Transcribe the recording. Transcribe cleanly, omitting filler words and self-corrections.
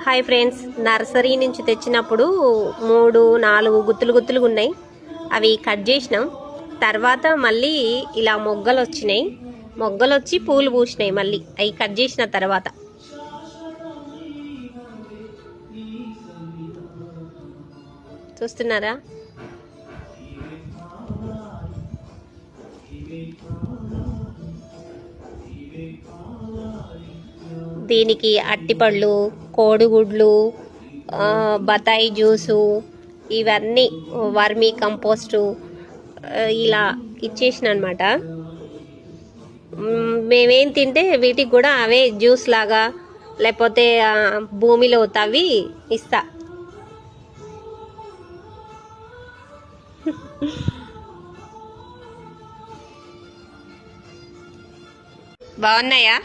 Hi friends, nursery నుంచి తెచ్చినప్పుడు 3-4 గుత్తులుగా ఉన్నాయి. అవి కట్ చేసినాం. తర్వాత మళ్ళీ ఇలా మొగ్గలు వచ్చినాయి. మొగ్గలు వచ్చి పూలు పూసినాయి. మళ్ళీ అవి కట్ చేసిన తర్వాత చూస్తున్నారా? దీనికి అట్టిపళ్ళు, కోడిగుడ్లు, బతాయి జ్యూసు, ఇవన్నీ వర్మీ కంపోస్టు ఇలా ఇచ్చేసిన అనమాట. మేమేం తింటే వీటికి కూడా అవే జ్యూస్ లాగా లేకపోతే భూమిలో తవ్వి ఇస్తా. బాగున్నాయా?